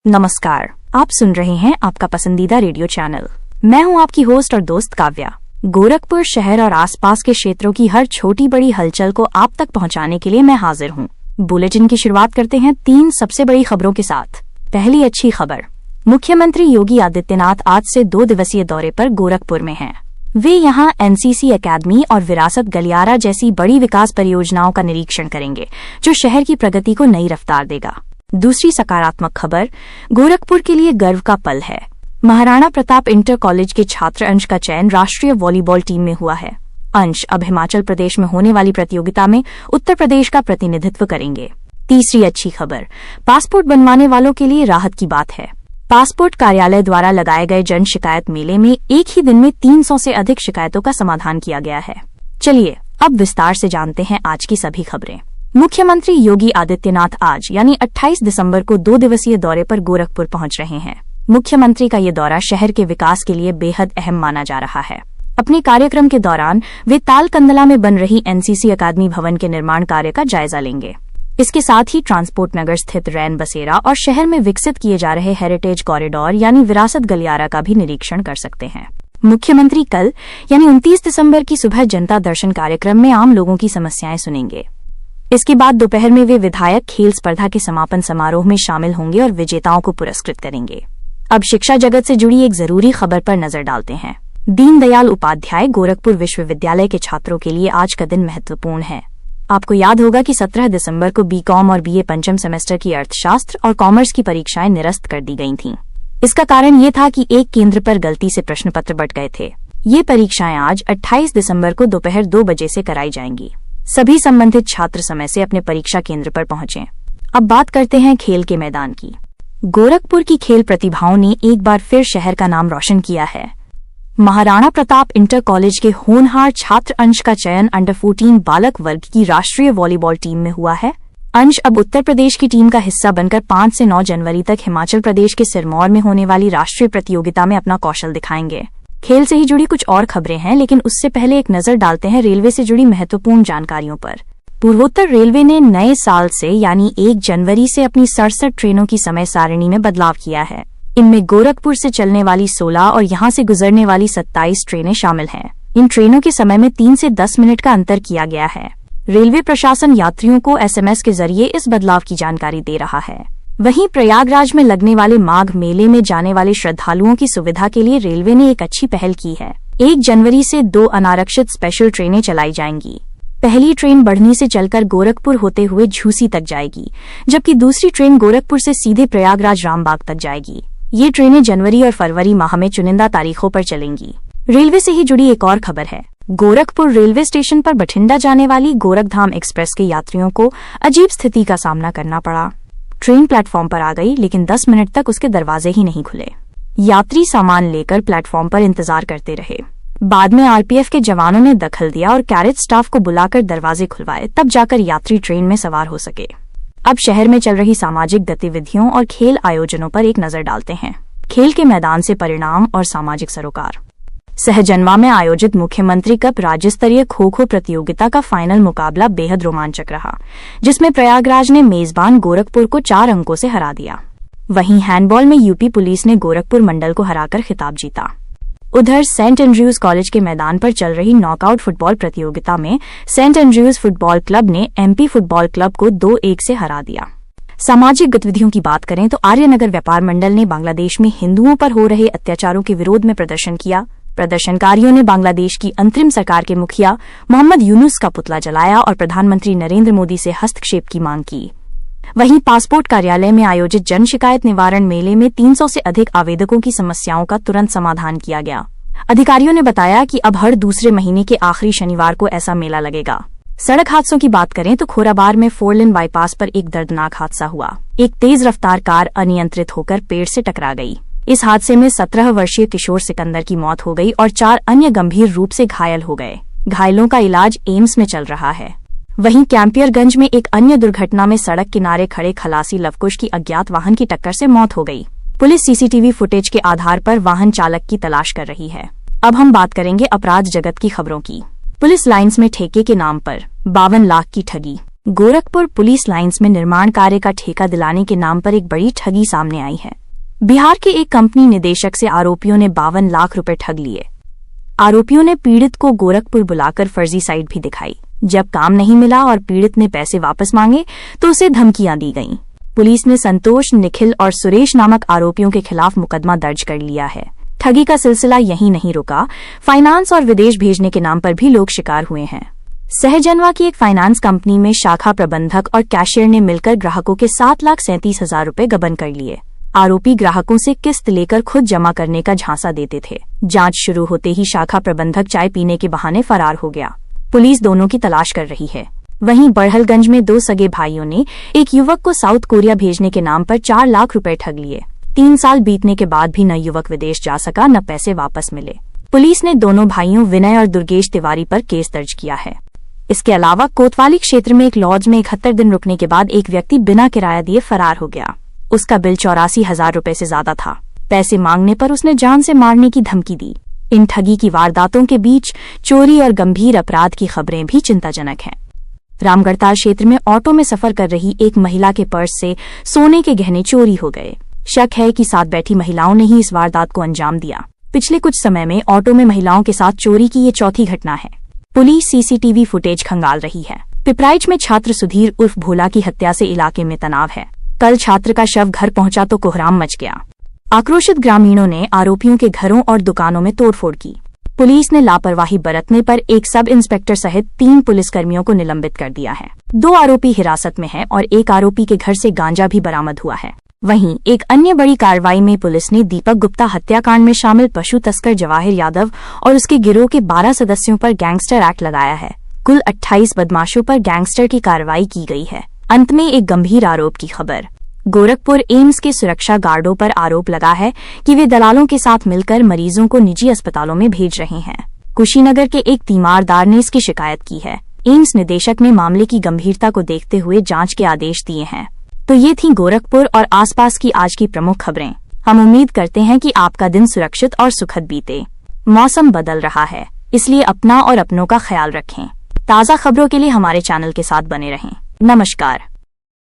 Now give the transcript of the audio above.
नमस्कार, आप सुन रहे हैं आपका पसंदीदा रेडियो चैनल। मैं हूं आपकी होस्ट और दोस्त काव्या। गोरखपुर शहर और आसपास के क्षेत्रों की हर छोटी बड़ी हलचल को आप तक पहुंचाने के लिए मैं हाजिर हूं। बुलेटिन की शुरुआत करते हैं 3 सबसे बड़ी खबरों के साथ। पहली अच्छी खबर, मुख्यमंत्री योगी आदित्यनाथ आज से 2 दिवसीय दौरे पर गोरखपुर में हैं। वे यहां एनसीसी अकादमी और विरासत गलियारा जैसी बड़ी विकास परियोजनाओं का निरीक्षण करेंगे, जो शहर की प्रगति को नई रफ्तार देगा। दूसरी सकारात्मक खबर गोरखपुर के लिए गर्व का पल है। महाराणा प्रताप इंटर कॉलेज के छात्र अंश का चयन राष्ट्रीय वॉलीबॉल टीम में हुआ है। अंश अब हिमाचल प्रदेश में होने वाली प्रतियोगिता में उत्तर प्रदेश का प्रतिनिधित्व करेंगे। तीसरी अच्छी खबर, पासपोर्ट बनवाने वालों के लिए राहत की बात है। पासपोर्ट कार्यालय द्वारा लगाए गए जन शिकायत मेले में एक ही दिन में 300 से अधिक शिकायतों का समाधान किया गया है। चलिए अब विस्तार से जानते हैं आज की सभी खबरें। मुख्यमंत्री योगी आदित्यनाथ आज यानी 28 दिसंबर को 2 दिवसीय दौरे पर गोरखपुर पहुंच रहे हैं। मुख्यमंत्री का ये दौरा शहर के विकास के लिए बेहद अहम माना जा रहा है। अपने कार्यक्रम के दौरान वे तालकंदला में बन रही एनसीसी अकादमी भवन के निर्माण कार्य का जायजा लेंगे। इसके साथ ही ट्रांसपोर्ट नगर स्थित रैन बसेरा और शहर में विकसित किए जा रहे हेरिटेज कॉरिडोर यानी विरासत गलियारा का भी निरीक्षण कर सकते हैं। मुख्यमंत्री कल यानी 29 दिसंबर की सुबह जनता दर्शन कार्यक्रम में आम लोगों की समस्याएं सुनेंगे। इसके बाद दोपहर में वे विधायक खेल स्पर्धा के समापन समारोह में शामिल होंगे और विजेताओं को पुरस्कृत करेंगे। अब शिक्षा जगत से जुड़ी एक जरूरी खबर पर नजर डालते हैं। दीनदयाल उपाध्याय गोरखपुर विश्वविद्यालय के छात्रों के लिए आज का दिन महत्वपूर्ण है। आपको याद होगा कि 17 दिसंबर को बीकॉम और बीए पंचम सेमेस्टर की अर्थशास्त्र और कॉमर्स की परीक्षाएं निरस्त कर दी गई थीं। इसका कारण ये था कि एक केंद्र पर गलती से प्रश्न पत्र बंट गए थे। ये परीक्षाएं आज 28 दिसंबर को दोपहर 2 बजे से कराई जाएंगी। सभी संबंधित छात्र समय से अपने परीक्षा केंद्र पर पहुंचें। अब बात करते हैं खेल के मैदान की। गोरखपुर की खेल प्रतिभाओं ने एक बार फिर शहर का नाम रोशन किया है। महाराणा प्रताप इंटर कॉलेज के होनहार छात्र अंश का चयन अंडर 14 बालक वर्ग की राष्ट्रीय वॉलीबॉल टीम में हुआ है। अंश अब उत्तर प्रदेश की टीम का हिस्सा बनकर 5 से 9 जनवरी तक हिमाचल प्रदेश के सिरमौर में होने वाली राष्ट्रीय प्रतियोगिता में अपना कौशल दिखाएंगे। खेल से ही जुड़ी कुछ और खबरें हैं, लेकिन उससे पहले एक नजर डालते हैं रेलवे से जुड़ी महत्वपूर्ण जानकारियों पर। पूर्वोत्तर रेलवे ने नए साल से यानी 1 जनवरी से अपनी 67 ट्रेनों की समय सारिणी में बदलाव किया है। इनमें गोरखपुर से चलने वाली 16 और यहां से गुजरने वाली 27 ट्रेनें शामिल हैं। इन ट्रेनों के समय में 3 से 10 मिनट का अंतर किया गया है। रेलवे प्रशासन यात्रियों को एसएमएस के जरिए इस बदलाव की जानकारी दे रहा है। वहीं प्रयागराज में लगने वाले माघ मेले में जाने वाले श्रद्धालुओं की सुविधा के लिए रेलवे ने एक अच्छी पहल की है। 1 जनवरी से 2 अनारक्षित स्पेशल ट्रेनें चलाई जाएंगी। पहली ट्रेन बढ़नी से चलकर गोरखपुर होते हुए झूसी तक जाएगी, जबकि दूसरी ट्रेन गोरखपुर से सीधे प्रयागराज रामबाग तक जाएगी। ये ट्रेनें जनवरी और फरवरी माह में चुनिंदा तारीखों पर चलेंगी। रेलवे से ही जुड़ी एक और खबर है। गोरखपुर रेलवे स्टेशन पर बठिंडा जाने वाली गोरखधाम एक्सप्रेस के यात्रियों को अजीब स्थिति का सामना करना पड़ा। ट्रेन प्लेटफॉर्म पर आ गई, लेकिन 10 मिनट तक उसके दरवाजे ही नहीं खुले। यात्री सामान लेकर प्लेटफॉर्म पर इंतजार करते रहे। बाद में आरपीएफ के जवानों ने दखल दिया और कैरेज स्टाफ को बुलाकर दरवाजे खुलवाए, तब जाकर यात्री ट्रेन में सवार हो सके। अब शहर में चल रही सामाजिक गतिविधियों और खेल आयोजनों पर एक नजर डालते हैं। खेल के मैदान से परिणाम और सामाजिक सरोकार। सहजनवा में आयोजित मुख्यमंत्री कप राज्य स्तरीय खो खो प्रतियोगिता का फाइनल मुकाबला बेहद रोमांचक रहा, जिसमें प्रयागराज ने मेजबान गोरखपुर को 4 अंकों से हरा दिया। वहीं हैंडबॉल में यूपी पुलिस ने गोरखपुर मंडल को हराकर खिताब जीता। उधर सेंट एंड्रयूज कॉलेज के मैदान पर चल रही नॉकआउट फुटबॉल प्रतियोगिता में सेंट एंड्रयूज फुटबॉल क्लब ने एमपी फुटबॉल क्लब को 2-1 से हरा दिया। सामाजिक गतिविधियों की बात करें तो आर्यनगर व्यापार मंडल ने बांग्लादेश में हिंदुओं पर हो रहे अत्याचारों के विरोध में प्रदर्शन किया। प्रदर्शनकारियों ने बांग्लादेश की अंतरिम सरकार के मुखिया मोहम्मद यूनुस का पुतला जलाया और प्रधानमंत्री नरेंद्र मोदी से हस्तक्षेप की मांग की। वहीं पासपोर्ट कार्यालय में आयोजित जन शिकायत निवारण मेले में 300 से अधिक आवेदकों की समस्याओं का तुरंत समाधान किया गया। अधिकारियों ने बताया कि अब हर दूसरे महीने के आखिरी शनिवार को ऐसा मेला लगेगा। सड़क हादसों की बात करें तो खोराबार में 4 लेन बाईपास पर एक दर्दनाक हादसा हुआ। एक तेज रफ्तार कार अनियंत्रित होकर पेड़ से टकरा गई। इस हादसे में 17 वर्षीय किशोर सिकंदर की मौत हो गई और 4 अन्य गंभीर रूप से घायल हो गए। घायलों का इलाज एम्स में चल रहा है। वहीं कैंपियरगंज में एक अन्य दुर्घटना में सड़क किनारे खड़े खलासी लवकुश की अज्ञात वाहन की टक्कर से मौत हो गई। पुलिस सीसीटीवी फुटेज के आधार पर वाहन चालक की तलाश कर रही है। अब हम बात करेंगे अपराध जगत की खबरों की। पुलिस लाइंस में ठेके के नाम पर 52 लाख की ठगी। गोरखपुर पुलिस लाइंस में निर्माण कार्य का ठेका दिलाने के नाम पर एक बड़ी ठगी सामने आई है। बिहार के एक कंपनी निदेशक से आरोपियों ने 52 लाख रुपए ठग लिए। आरोपियों ने पीड़ित को गोरखपुर बुलाकर फर्जी साइट भी दिखाई। जब काम नहीं मिला और पीड़ित ने पैसे वापस मांगे तो उसे धमकियां दी गईं। पुलिस ने संतोष, निखिल और सुरेश नामक आरोपियों के खिलाफ मुकदमा दर्ज कर लिया है। ठगी का सिलसिला यहीं नहीं रुका, फाइनेंस और विदेश भेजने के नाम पर भी लोग शिकार हुए हैं। सहजनवा की एक फाइनेंस कंपनी में शाखा प्रबंधक और कैशियर ने मिलकर ग्राहकों के 7,37,000 रुपए गबन कर लिए। आरोपी ग्राहकों से किस्त लेकर खुद जमा करने का झांसा देते थे। जांच शुरू होते ही शाखा प्रबंधक चाय पीने के बहाने फरार हो गया। पुलिस दोनों की तलाश कर रही है। वहीं बड़हलगंज में 2 सगे भाइयों ने एक युवक को साउथ कोरिया भेजने के नाम पर 4 लाख रुपए ठग लिए। 3 साल बीतने के बाद भी न युवक विदेश जा सका, न पैसे वापस मिले। पुलिस ने दोनों भाइयों विनय और दुर्गेश तिवारी पर केस दर्ज किया है। इसके अलावा कोतवाली क्षेत्र में एक लॉज में 71 दिन रुकने के बाद एक व्यक्ति बिना किराया दिए फरार हो गया। उसका बिल 84,000 रुपए से ज्यादा था। पैसे मांगने पर उसने जान से मारने की धमकी दी। इन ठगी की वारदातों के बीच चोरी और गंभीर अपराध की खबरें भी चिंताजनक हैं। रामगढ़ताल क्षेत्र में ऑटो में सफर कर रही एक महिला के पर्स से सोने के गहने चोरी हो गए। शक है कि साथ बैठी महिलाओं ने ही इस वारदात को अंजाम दिया। पिछले कुछ समय में ऑटो में महिलाओं के साथ चोरी की ये चौथी घटना है। पुलिस सीसीटीवी फुटेज खंगाल रही है। पिपराइच में छात्र सुधीर उर्फ भोला की हत्या से इलाके में तनाव है। कल छात्र का शव घर पहुंचा तो कोहराम मच गया। आक्रोशित ग्रामीणों ने आरोपियों के घरों और दुकानों में तोड़फोड़ की। पुलिस ने लापरवाही बरतने पर एक सब इंस्पेक्टर सहित 3 पुलिसकर्मियों को निलंबित कर दिया है। 2 आरोपी हिरासत में हैं और एक आरोपी के घर से गांजा भी बरामद हुआ है। वहीं एक अन्य बड़ी कार्रवाई में पुलिस ने दीपक गुप्ता हत्याकांड में शामिल पशु तस्कर जवाहिर यादव और उसके गिरोह के 12 सदस्यों पर गैंगस्टर एक्ट लगाया है। कुल 28 बदमाशों पर गैंगस्टर की कार्रवाई की गई है। अंत में एक गंभीर आरोप की खबर। गोरखपुर एम्स के सुरक्षा गार्डों पर आरोप लगा है कि वे दलालों के साथ मिलकर मरीजों को निजी अस्पतालों में भेज रहे हैं। कुशीनगर के एक तीमारदार ने इसकी शिकायत की है। एम्स निदेशक ने मामले की गंभीरता को देखते हुए जांच के आदेश दिए हैं। तो ये थी गोरखपुर और आसपास की आज की प्रमुख खबरें। हम उम्मीद करते हैं कि आपका दिन सुरक्षित और सुखद बीते। मौसम बदल रहा है, इसलिए अपना और अपनों का ख्याल रखें। ताज़ा खबरों के लिए हमारे चैनल के साथ बने रहें। नमस्कार।